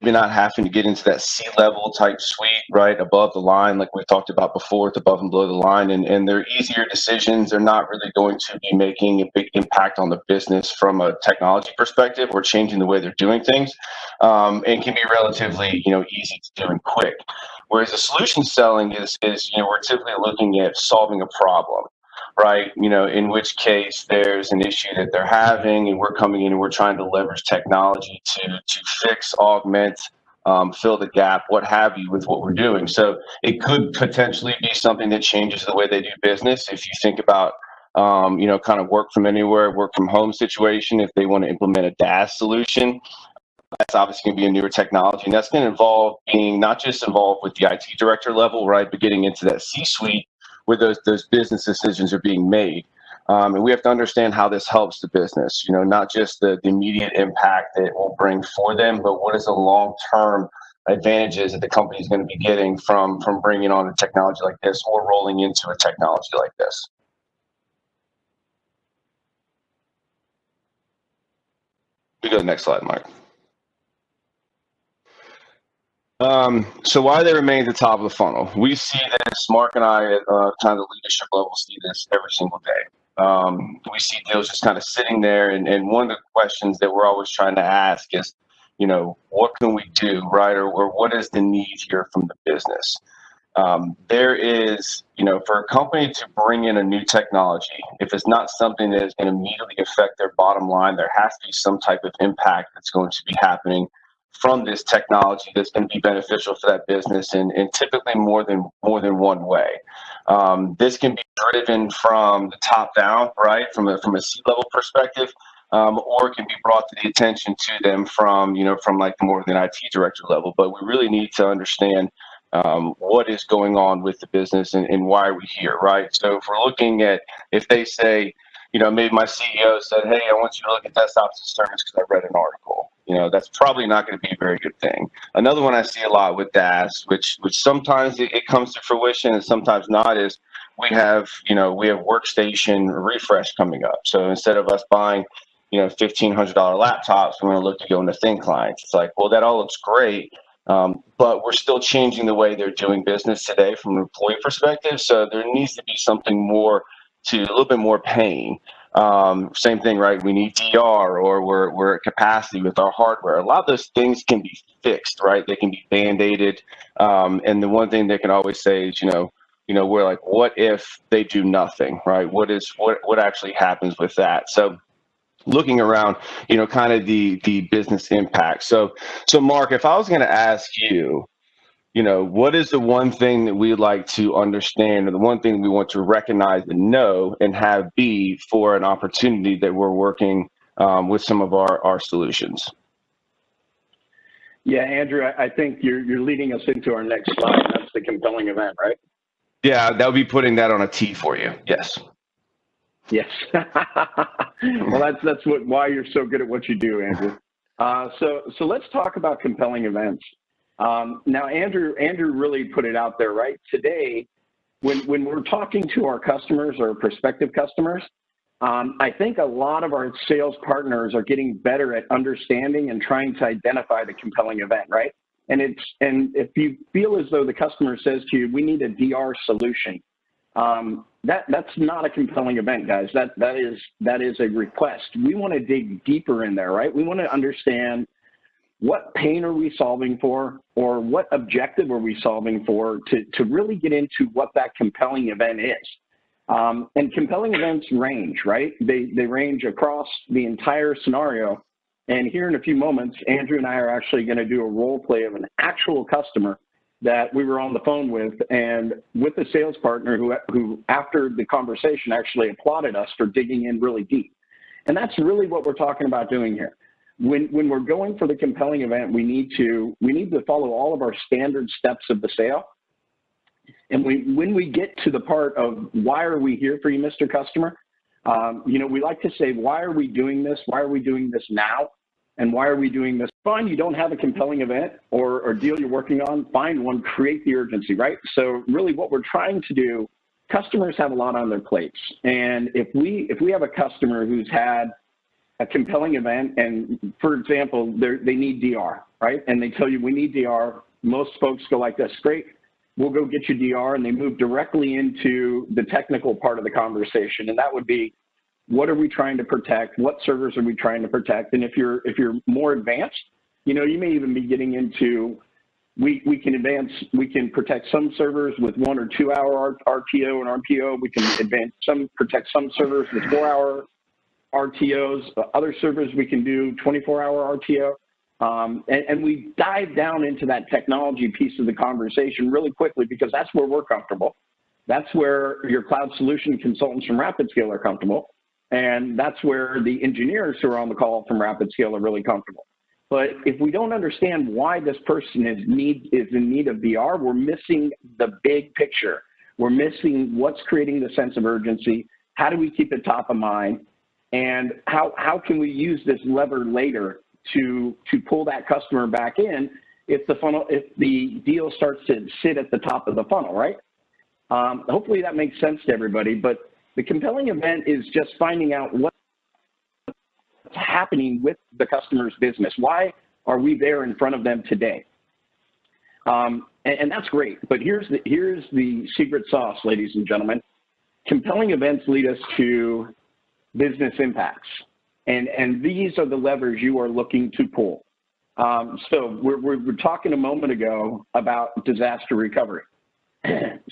maybe not having to get into that C-level type suite, right, above the line, like we talked about before, it's above and below the line, and they're easier decisions. They're not really going to be making a big impact on the business from a technology perspective or changing the way they're doing things, and can be relatively, easy to do and quick. Whereas the solution selling is we're typically looking at solving a problem, right? In which case there's an issue that they're having, and we're coming in and we're trying to leverage technology to fix, augment, fill the gap, what have you, with what we're doing. So it could potentially be something that changes the way they do business. If you think about, kind of work from anywhere, work from home situation, if they want to implement a DaaS solution, that's obviously going to be a newer technology, and that's going to involve being not just involved with the IT director level, right, but getting into that C-suite where those business decisions are being made. And we have to understand how this helps the business, not just the immediate impact that it will bring for them, but what is the long-term advantages that the company is going to be getting from bringing on a technology like this or rolling into a technology like this. We go to the next slide, Mike. So why they remain at the top of the funnel? We see this, Mark and I at kind of the leadership level see this every single day. We see deals just kind of sitting there, and one of the questions that we're always trying to ask is, what can we do, right? Or what is the need here from the business? There is, for a company to bring in a new technology, if it's not something that is going to immediately affect their bottom line, there has to be some type of impact that's going to be happening from this technology that's going to be beneficial for that business, and typically more than one way. This can be driven from the top down, right, from a C-level perspective, or it can be brought to the attention to them from like more of an IT director level. But we really need to understand what is going on with the business and why are we here, right? So if we're looking at, if they say, maybe my CEO said, hey, I want you to look at desktop as a service because I read an article. That's probably not going to be a very good thing. Another one I see a lot with DaaS, which sometimes it comes to fruition and sometimes not, is we have workstation refresh coming up. So instead of us buying, $1,500 laptops, we're going to look to go into thin clients. It's like, well, that all looks great, but we're still changing the way they're doing business today from an employee perspective. So there needs to be something more to a little bit more pain. Same thing, right? We need DR, or we're at capacity with our hardware. A lot of those things can be fixed, right? They can be band-aided. And the one thing they can always say is, we're like, what if they do nothing, right? What actually happens with that? So looking around, kind of the business impact. So Mark, if I was going to ask you, what is the one thing that we'd like to understand, or the one thing we want to recognize and know and have be for an opportunity that we're working with some of our solutions? Yeah, Andrew, I think you're leading us into our next slide. That's the compelling event, right? Yeah, that would be putting that on a T for you. Yes. Yes. Well, that's why you're so good at what you do, Andrew. So let's talk about compelling events. Now, Andrew really put it out there, right? Today, when we're talking to our customers or prospective customers, I think a lot of our sales partners are getting better at understanding and trying to identify the compelling event, right? And if you feel as though the customer says to you, we need a DR solution, that's not a compelling event, guys. That is a request. We want to dig deeper in there, right? We want to understand what pain are we solving for, or what objective are we solving for, to really get into what that compelling event is. And compelling events range, right? They range across the entire scenario. And here in a few moments, Andrew and I are actually going to do a role play of an actual customer that we were on the phone with, and with a sales partner who after the conversation actually applauded us for digging in really deep. And that's really what we're talking about doing here. When we're going for the compelling event, we need to follow all of our standard steps of the sale. And when we get to the part of why are we here for you, Mr. Customer, we like to say, why are we doing this? Why are we doing this now? And why are we doing this? Fine, you don't have a compelling event or deal you're working on, find one, create the urgency, right? So really what we're trying to do, customers have a lot on their plates. And if we have a customer who's had a compelling event, and for example, they need DR, right? And they tell you, we need DR. Most folks go like this, great, we'll go get you DR, and they move directly into the technical part of the conversation. And that would be, what are we trying to protect? What servers are we trying to protect? And if you're more advanced, you know, you may even be getting into, we can protect some servers with 1 or 2 hour RTO and RPO. We can protect some servers with 4 hour RTOs. Other servers we can do 24 hour RTO. And we dive down into that technology piece of the conversation really quickly, because that's where we're comfortable. That's where your cloud solution consultants from RapidScale are comfortable. And that's where the engineers who are on the call from RapidScale are really comfortable. But if we don't understand why this person is in need of DR, we're missing the big picture. We're missing what's creating the sense of urgency. How do we keep it top of mind? And how can we use this lever later to pull that customer back in if the deal starts to sit at the top of the funnel, right? Hopefully that makes sense to everybody. But the compelling event is just finding out what's happening with the customer's business. Why are we there in front of them today? And that's great. But here's the secret sauce, ladies and gentlemen. Compelling events lead us to business impacts. And these are the levers you are looking to pull. So we're talking a moment ago about disaster recovery.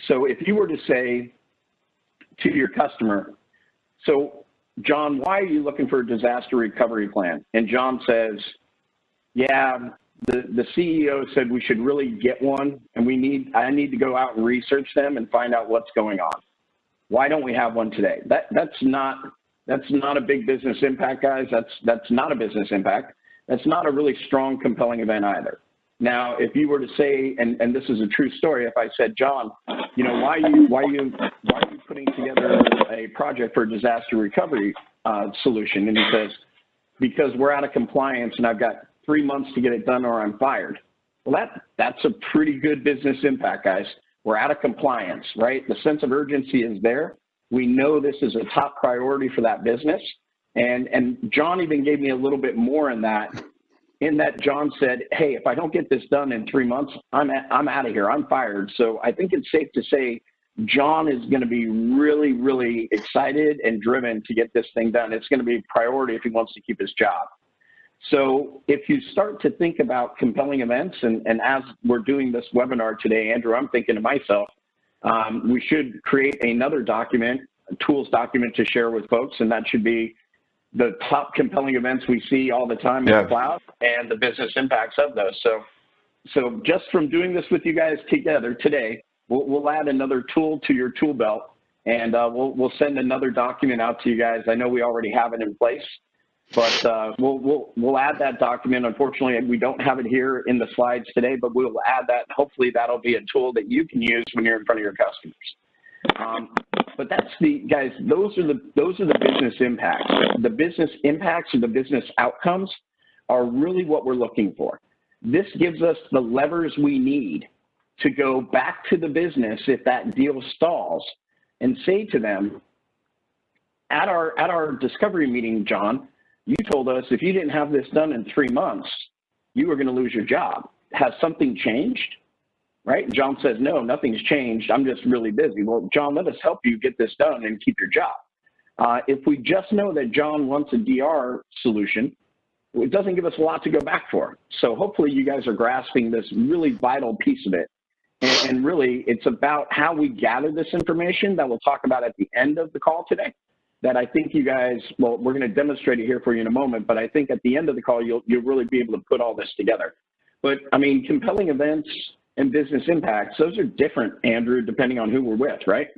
So if you were to say to your customer, so John, why are you looking for a disaster recovery plan? And John says, yeah, the CEO said we should really get one, and I need to go out and research them and find out what's going on. Why don't we have one today? That's not a big business impact, guys. That's not a business impact. That's not a really strong, compelling event either. Now, if you were to say, and this is a true story, if I said, John, you know, why are you putting together a project for a disaster recovery solution? And he says, because we're out of compliance and I've got 3 months to get it done or I'm fired. Well, that's a pretty good business impact, guys. We're out of compliance, right? The sense of urgency is there. We know this is a top priority for that business. And John even gave me a little bit more in that John said, hey, if I don't get this done in 3 months, I'm out of here. I'm fired. So I think it's safe to say John is going to be really, really excited and driven to get this thing done. It's going to be a priority if he wants to keep his job. So if you start to think about compelling events, and as we're doing this webinar today, Andrew, I'm thinking to myself, we should create another document, a tools document to share with folks, and that should be the top compelling events we see all the time in the cloud and the business impacts of those. So just from doing this with you guys together today, we'll add another tool to your tool belt, and we'll send another document out to you guys. I know we already have it in place, but we'll add that document. Unfortunately, we don't have it here in the slides today, but we'll add that. Hopefully that'll be a tool that you can use when you're in front of your customers. But that's guys, those are the business impacts. The business impacts or the business outcomes are really what we're looking for. This gives us the levers we need to go back to the business if that deal stalls and say to them, at our discovery meeting, John, you told us if you didn't have this done in 3 months, you were going to lose your job. Has something changed? Right? John says, no, nothing's changed. I'm just really busy. Well, John, let us help you get this done and keep your job. If we just know that John wants a DR solution, it doesn't give us a lot to go back for. So hopefully you guys are grasping this really vital piece of it. And really, it's about how we gather this information that we'll talk about at the end of the call today. That I think you guys, well, we're going to demonstrate it here for you in a moment, but I think at the end of the call, you'll really be able to put all this together. But I mean, compelling events and business impacts, those are different, Andrew, depending on who we're with, right?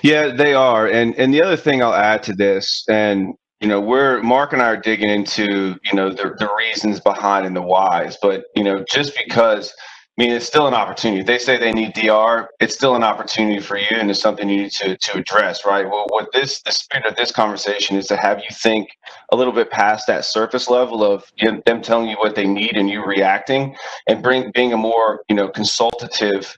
Yeah, they are. And the other thing I'll add to this, and you know, Mark and I are digging into, you know, the reasons behind and the whys, but you know, just because, I mean, it's still an opportunity. If they say they need DR, it's still an opportunity for you, and it's something you need to address, right? Well, the spirit of this conversation is to have you think a little bit past that surface level of them telling you what they need and you reacting, and being a more, you know, consultative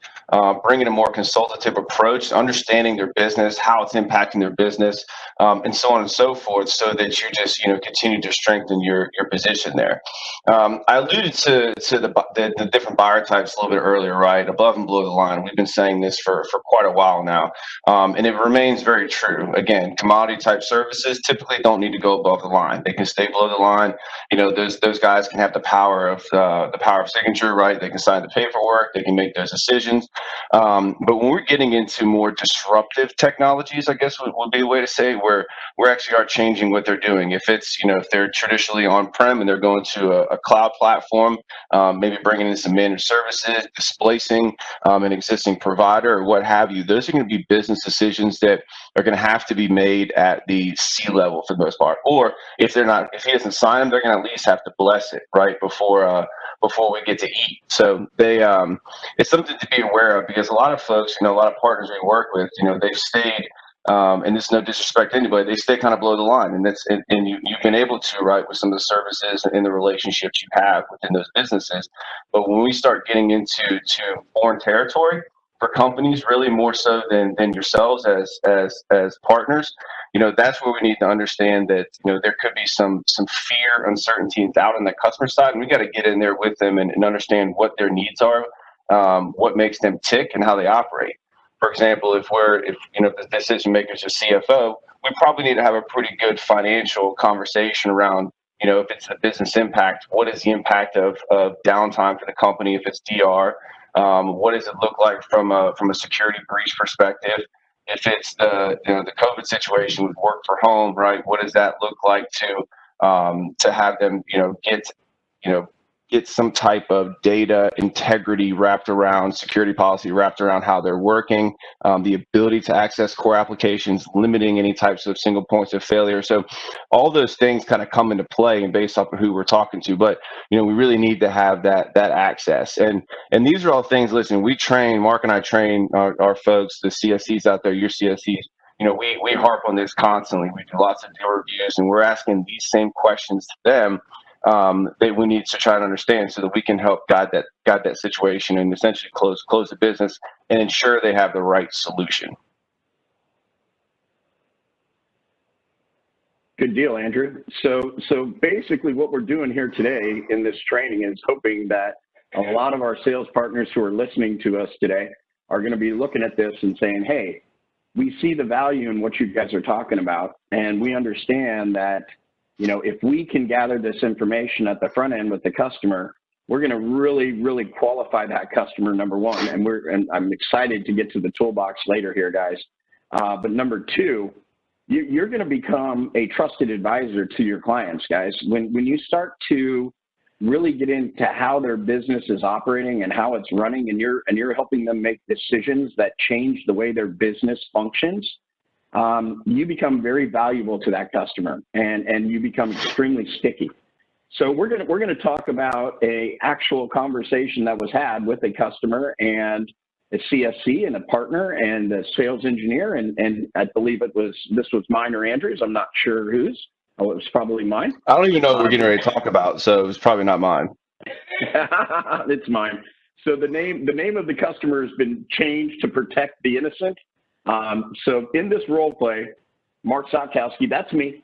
bringing a more consultative approach, understanding their business, how it's impacting their business, and so on and so forth, so that you just continue to strengthen your position there. I alluded to the different buyer types a little bit earlier, right? Above and below the line. We've been saying this for quite a while now, and it remains very true. Again, commodity type services typically don't need to go above the line. They can stay below the line. Those guys can have the power of signature, right? They can sign the paperwork. They can make those decisions. But when we're getting into more disruptive technologies, I guess would be a way to say, where we actually are changing what they're doing. If it's if they're traditionally on-prem and they're going to a cloud platform, maybe bringing in some managed services, displacing an existing provider or what have you, those are going to be business decisions that are going to have to be made at the C level for the most part. Or if he doesn't sign them, they're going to at least have to bless it, right, before we get to eat. So it's something to be aware of, because a lot of folks, a lot of partners we work with, they've stayed, and this is no disrespect to anybody, they stay kind of below the line, and you've been able to, right, with some of the services and the relationships you have within those businesses. But when we start getting into foreign territory for companies, really more so than yourselves as partners, that's where we need to understand that there could be some fear, uncertainty out on the customer side, and we got to get in there with them and understand what their needs are, what makes them tick, and how they operate. For example, if the decision maker is a CFO, we probably need to have a pretty good financial conversation around, if it's the business impact, what is the impact of downtime for the company? If it's DR, what does it look like from a security breach perspective? If it's the COVID situation with work for home, right? What does that look like to have them get some type of data integrity wrapped around, security policy wrapped around how they're working, the ability to access core applications, limiting any types of single points of failure. So all those things kind of come into play, and based off of who we're talking to. But we really need to have that access. And these are all things. Listen, Mark and I train our folks, the CSCs out there, your CSCs. We harp on this constantly. We do lots of deal reviews, and we're asking these same questions to them that we need to try to understand, so that we can help guide that situation and essentially close the business and ensure they have the right solution. Good deal, Andrew. So basically what we're doing here today in this training is hoping that a lot of our sales partners who are listening to us today are going to be looking at this and saying, hey, we see the value in what you guys are talking about, and we understand that if we can gather this information at the front end with the customer, we're going to really, really qualify that customer, number one. And I'm excited to get to the toolbox later here, guys. But number two, you're going to become a trusted advisor to your clients, guys. When you start to really get into how their business is operating and how it's running, and you're helping them make decisions that change the way their business functions, you become very valuable to that customer, and you become extremely sticky. So we're gonna talk about a actual conversation that was had with a customer and a CSC and a partner and a sales engineer, and I believe this was mine or Andrew's. I'm not sure whose. Oh, it was probably mine. I don't even know what we're getting ready to talk about, so it was probably not mine. It's mine. So the name of the customer has been changed to protect the innocent. So in this role play, Mark Szotkowski, that's me.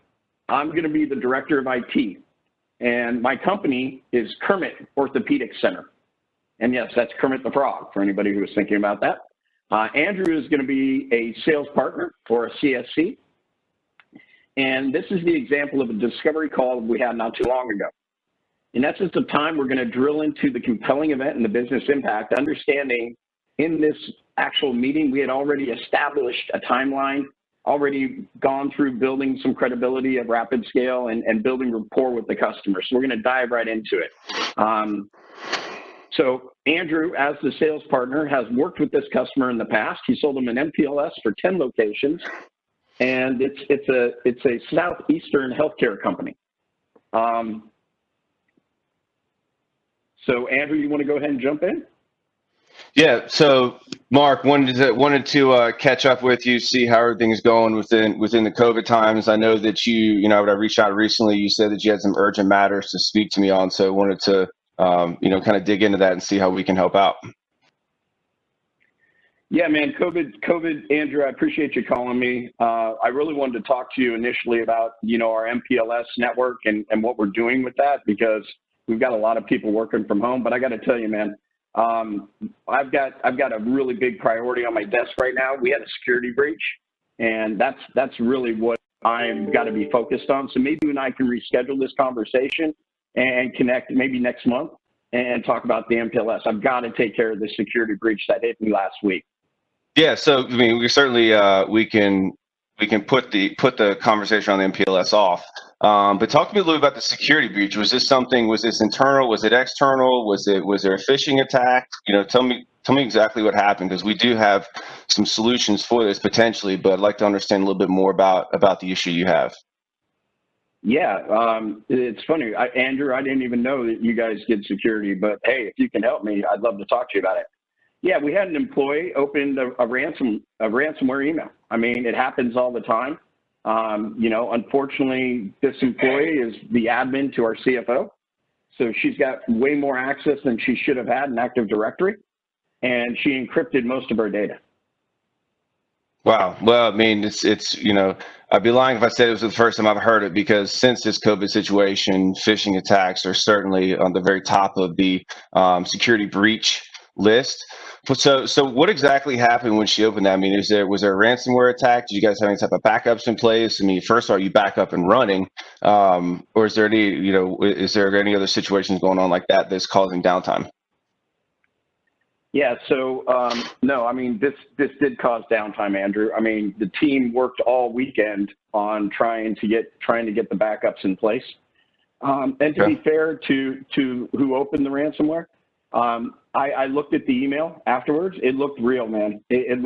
I'm going to be the director of IT, and my company is Kermit Orthopedic Center. And yes, that's Kermit the Frog, for anybody who was thinking about that. Andrew is going to be a sales partner or a CSC. And this is the example of a discovery call we had not too long ago. In essence of time, we're going to drill into the compelling event and the business impact, understanding in this actual meeting, we had already established a timeline, already gone through building some credibility of RapidScale and building rapport with the customer. So we're going to dive right into it. So Andrew, as the sales partner, has worked with this customer in the past. He sold them an MPLS for 10 locations, and it's a southeastern healthcare company. So Andrew, you want to go ahead and jump in? Yeah. So Mark, wanted to catch up with you, see how everything's going within the COVID times. I know that when I reached out recently, you said that you had some urgent matters to speak to me on. So I wanted to, kind of dig into that and see how we can help out. Yeah, man, COVID, Andrew, I appreciate you calling me. I really wanted to talk to you initially about, our MPLS network and what we're doing with that, because we've got a lot of people working from home. But I got to tell you, man, I've got a really big priority on my desk right now. We had a security breach, and that's really what I've got to be focused on. So maybe you and I can reschedule this conversation and connect maybe next month and talk about the MPLS. I've got to take care of the security breach that hit me last week. Yeah, so I mean, we certainly we can put the conversation on the MPLS off. But talk to me a little bit about the security breach. Was this internal? Was it external? Was there a phishing attack? Tell me exactly what happened, because we do have some solutions for this potentially, but I'd like to understand a little bit more about the issue you have. Yeah, it's funny, Andrew. I didn't even know that you guys did security, but hey, if you can help me, I'd love to talk to you about it. Yeah, we had an employee open a ransomware email. I mean, it happens all the time. Unfortunately, this employee is the admin to our CFO, so she's got way more access than she should have had in Active Directory, and she encrypted most of our data. Wow. Well, I mean, it's I'd be lying if I said it was the first time I've heard it, because since this COVID situation, phishing attacks are certainly on the very top of the security breach list. So what exactly happened when she opened that? I mean, was there a ransomware attack? Did you guys have any type of backups in place? I mean, first, are you back up and running, or is there any other situations going on like that that's causing downtime? Yeah, so no, I mean, this did cause downtime, Andrew. I mean, the team worked all weekend on trying to get the backups in place. And to be fair to who opened the ransomware, I looked at the email afterwards. It looked real, man. It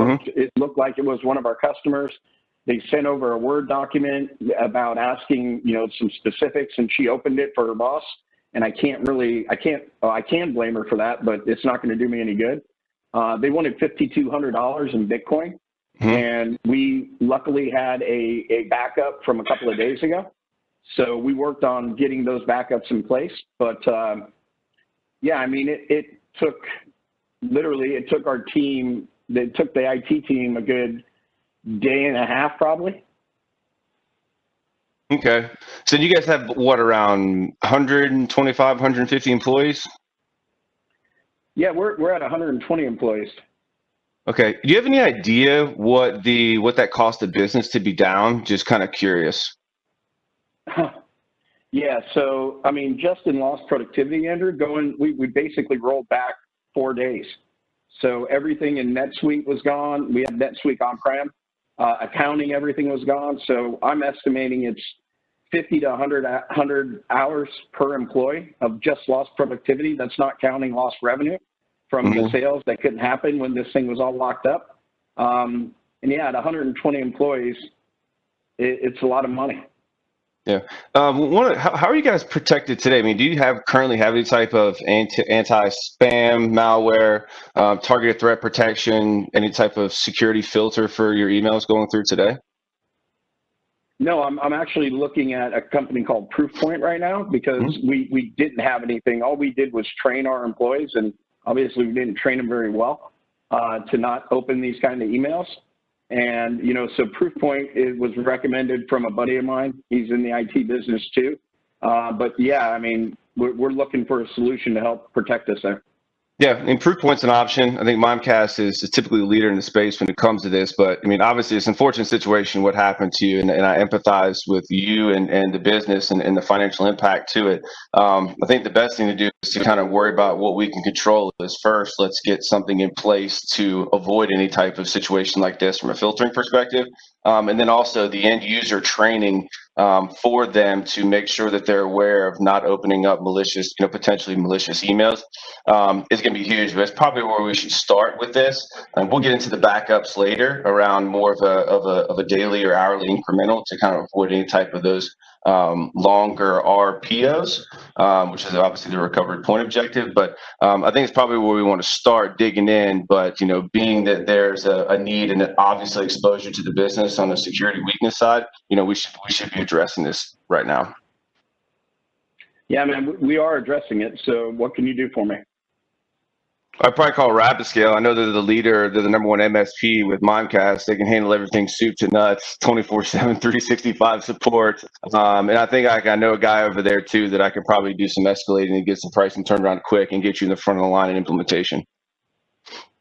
looked like it was one of our customers. They sent over a Word document about asking, some specifics, and she opened it for her boss. And I can blame her for that, but it's not going to do me any good. They wanted $5,200 in Bitcoin, and we luckily had a backup from a couple of days ago. So we worked on getting those backups in place. But yeah, I mean, it took our team, it took the IT team a good day and a half probably. Okay. So you guys have what, around 125, 150 employees? Yeah, we're at 120 employees. Okay. Do you have any idea what that cost of business to be down? Just kind of curious. Yeah, so I mean, just in lost productivity, Andrew, we basically rolled back 4 days. So everything in NetSuite was gone. We had NetSuite on-prem. Accounting, everything was gone. So I'm estimating it's 50 to 100 hours per employee of just lost productivity. That's not counting lost revenue from the sales that couldn't happen when this thing was all locked up. And yeah, at 120 employees, it's a lot of money. Yeah. How are you guys protected today? I mean, do you currently have any type of anti-spam, malware, targeted threat protection, any type of security filter for your emails going through today? No, I'm actually looking at a company called Proofpoint right now, because we didn't have anything. All we did was train our employees, and obviously we didn't train them very well to not open these kind of emails. And, so Proofpoint was recommended from a buddy of mine. He's in the IT business too. But yeah, I mean, we're looking for a solution to help protect us there. Yeah, and Proofpoint's an option. I think Mimecast is typically the leader in the space when it comes to this. But I mean, obviously, it's an unfortunate situation what happened to you, and I empathize with you and the business and the financial impact to it. I think the best thing to do is to kind of worry about what we can control. Is first, let's get something in place to avoid any type of situation like this from a filtering perspective, and then also the end user training for them to make sure that they're aware of not opening up malicious, potentially malicious emails. Is going to be huge, but it's probably where we should start with this. And we'll get into the backups later around more of a daily or hourly incremental to kind of avoid any type of those longer RPOs, which is obviously the recovery point objective. But I think it's probably where we want to start digging in. But being that there's a need and obviously exposure to the business on the security weakness side, we should be addressing this right now. Yeah, man, we are addressing it. So what can you do for me? I'd probably call RapidScale. I know they're the leader. They're the number one MSP with Mimecast. They can handle everything soup to nuts, 24/7, 365 support. And I think I know a guy over there too that I could probably do some escalating and get some pricing turned around quick and get you in the front of the line in implementation.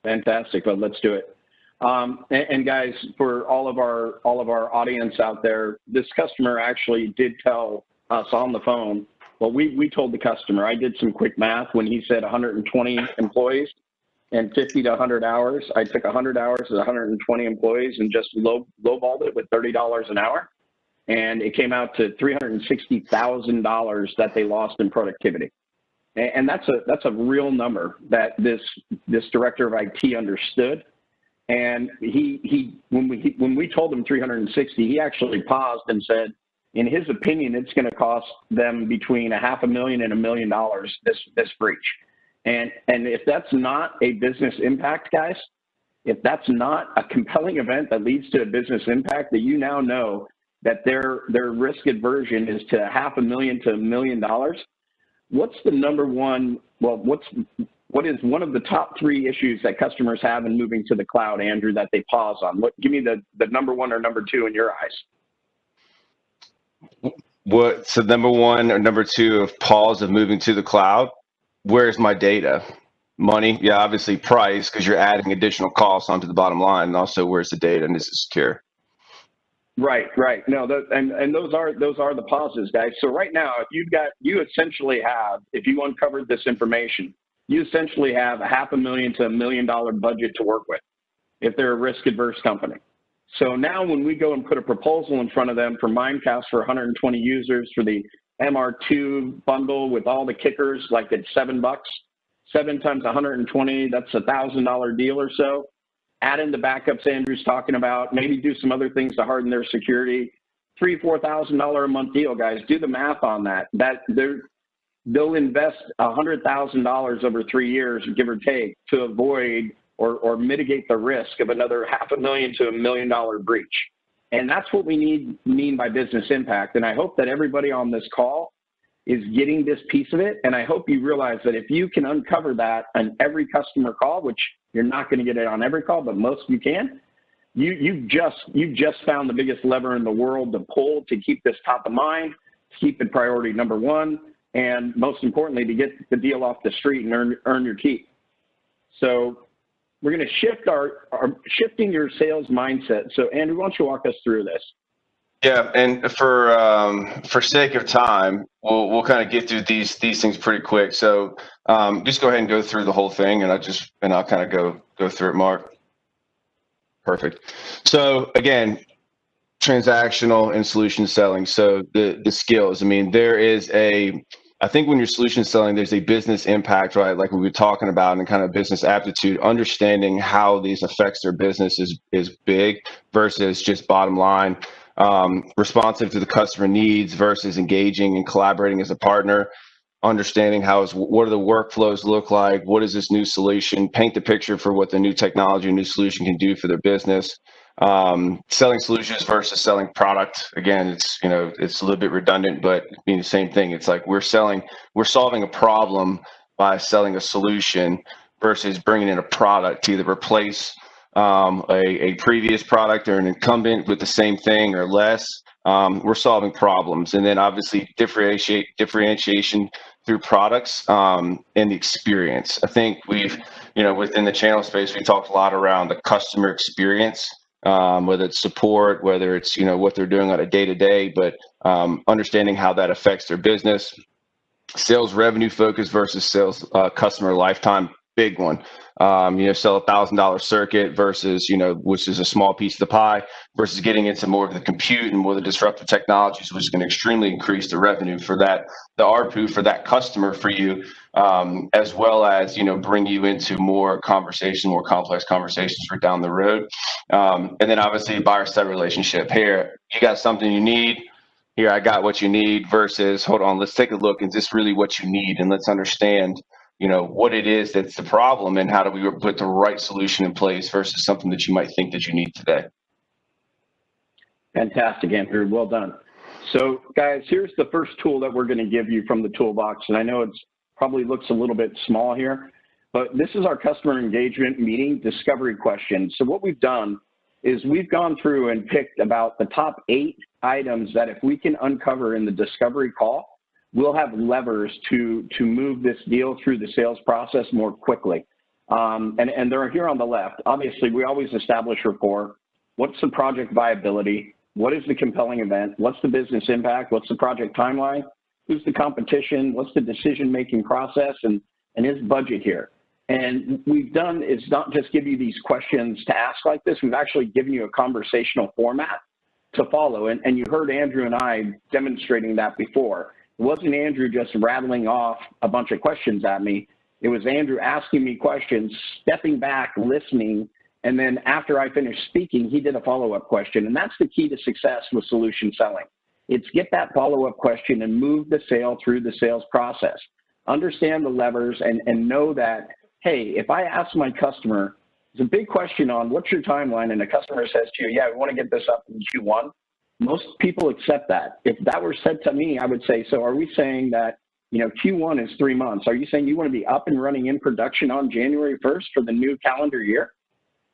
Fantastic. Well, let's do it. And guys, for all of our audience out there, this customer actually did tell us on the phone. Well, we told the customer. I did some quick math when he said 120 employees and 50 to 100 hours. I took 100 hours at 120 employees and just lowballed it with $30 an hour, and it came out to $360,000 that they lost in productivity. And that's a real number that this director of IT understood. And when we told him 360, he actually paused and said, in his opinion, it's going to cost them between $500,000 and $1 million this breach. And if that's not a business impact, guys, if that's not a compelling event that leads to a business impact, that you now know that their risk aversion is to $500,000 to $1 million. What's the number one? Well, what is one of the top 3 issues that customers have in moving to the cloud, Andrew, that they pause on? Give me the number 1 or number 2 in your eyes. What's the number 1 or number 2 of pause of moving to the cloud? Where's my data? Money? Yeah, obviously price, because you're adding additional costs onto the bottom line. And also, where's the data and is it secure? Right. No, and those are the pauses, guys. So right now, you essentially have, if you uncovered this information, you essentially have $500,000 to $1 million budget to work with if they're a risk-averse company. So now when we go and put a proposal in front of them for Mimecast for 120 users for the MR2 bundle with all the kickers, like it's $7, 7 times 120, that's $1,000 deal or so. Add in the backups Andrew's talking about, maybe do some other things to harden their security. $3,000, $4,000 a month deal, guys. Do the math on that. They'll invest $100,000 over 3 years, give or take, to avoid or mitigate the risk of another $500,000 to $1 million breach. And that's what we mean by business impact. And I hope that everybody on this call is getting this piece of it. And I hope you realize that if you can uncover that on every customer call, which you're not going to get it on every call, but most you can, you just found the biggest lever in the world to pull to keep this top of mind, to keep it priority number 1, and most importantly, to get the deal off the street and earn your keep. So we're going to shift shifting your sales mindset. So Andrew, why don't you walk us through this? Yeah, and for sake of time, we'll kind of get through these things pretty quick. So just go ahead and go through the whole thing, and I'll kind of go through it, Mark. Perfect. So again, transactional and solution selling. So the skills. I mean, I think when you're solution selling, there's a business impact, right? Like we were talking about, and kind of business aptitude, understanding how these affects their business is big versus just bottom line. Responsive to the customer needs versus engaging and collaborating as a partner, understanding what do the workflows look like, what is this new solution, paint the picture for what the new technology, new solution can do for their business. Selling solutions versus selling product. Again, it's a little bit redundant, but being the same thing. It's like we're solving a problem by selling a solution versus bringing in a product to either replace a previous product or an incumbent with the same thing or less. We're solving problems, and then obviously differentiation through products and the experience. I think within the channel space, we talked a lot around the customer experience, whether it's support, whether it's what they're doing on a day-to-day, but understanding how that affects their business. Sales revenue focus versus sales customer lifetime, big one. Sell $1,000 circuit versus, which is a small piece of the pie, versus getting into more of the compute and more of the disruptive technologies, which is going to extremely increase the revenue for that, the ARPU for that customer for you, as well as, bring you into more complex conversations for down the road. And then obviously buyer-seller relationship. Here, you got something you need. Here, I got what you need versus, hold on, let's take a look. Is this really what you need? And let's understand what it is that's the problem, and how do we put the right solution in place versus something that you might think that you need today. Fantastic, Andrew. Well done. So, guys, here's the first tool that we're going to give you from the toolbox, and I know it's probably looks a little bit small here, but this is our customer engagement meeting discovery question. So what we've done is we've gone through and picked about the top 8 items that if we can uncover in the discovery call, we'll have levers to move this deal through the sales process more quickly. And they're here on the left. Obviously, we always establish rapport. What's the project viability? What is the compelling event? What's the business impact? What's the project timeline? Who's the competition? What's the decision-making process? And is budget here? And we've done is not just give you these questions to ask like this. We've actually given you a conversational format to follow. And you heard Andrew and I demonstrating that before. It wasn't Andrew just rattling off a bunch of questions at me. It was Andrew asking me questions, stepping back, listening, and then after I finished speaking, he did a follow-up question. And that's the key to success with solution selling. It's get that follow-up question and move the sale through the sales process. Understand the levers and know that, hey, if I ask my customer, it's a big question on what's your timeline, and the customer says to you, yeah, we want to get this up in Q1. Most people accept that. If that were said to me, I would say, so are we saying that, you know, Q1 is 3 months? Are you saying you want to be up and running in production on January 1st for the new calendar year?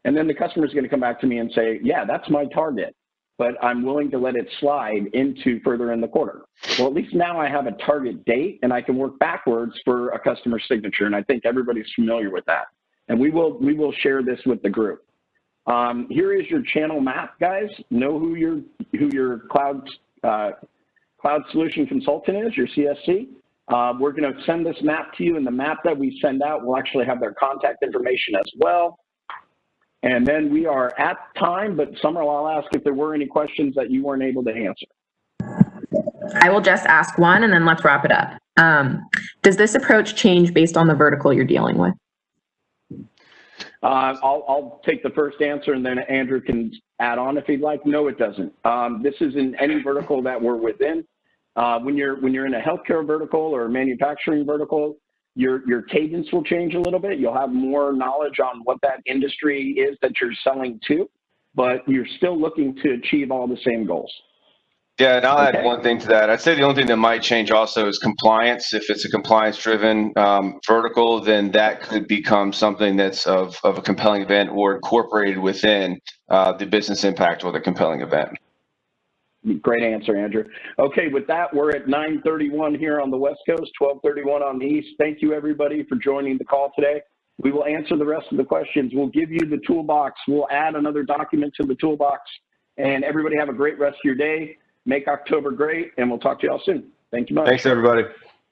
And then the customer is going to come back to me and say, yeah, that's my target, but I'm willing to let it slide into further in the quarter. Well, at least now I have a target date and I can work backwards for a customer signature. And I think everybody's familiar with that. And we will share this with the group. Here is your channel map, guys. Know who your cloud solution consultant is, your CSC. We're going to send this map to you, and the map that we send out will actually have their contact information as well. And then we are at time, but Summer, I'll ask if there were any questions that you weren't able to answer. I will just ask one, and then let's wrap it up. Does this approach change based on the vertical you're dealing with? I'll take the first answer, and then Andrew can add on if he'd like. No, it doesn't. This is in any vertical that we're within. When you're in a healthcare vertical or a manufacturing vertical, your cadence will change a little bit. You'll have more knowledge on what that industry is that you're selling to, but you're still looking to achieve all the same goals. Yeah, and I'll add one thing to that. I'd say the only thing that might change also is compliance. If it's a compliance-driven vertical, then that could become something that's of a compelling event or incorporated within the business impact or the compelling event. Great answer, Andrew. Okay, with that, we're at 9:31 here on the West Coast, 12:31 on the East. Thank you, everybody, for joining the call today. We will answer the rest of the questions. We'll give you the toolbox. We'll add another document to the toolbox. And everybody have a great rest of your day. Make October great, and we'll talk to you all soon. Thank you much. Thanks, everybody.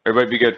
Everybody be good.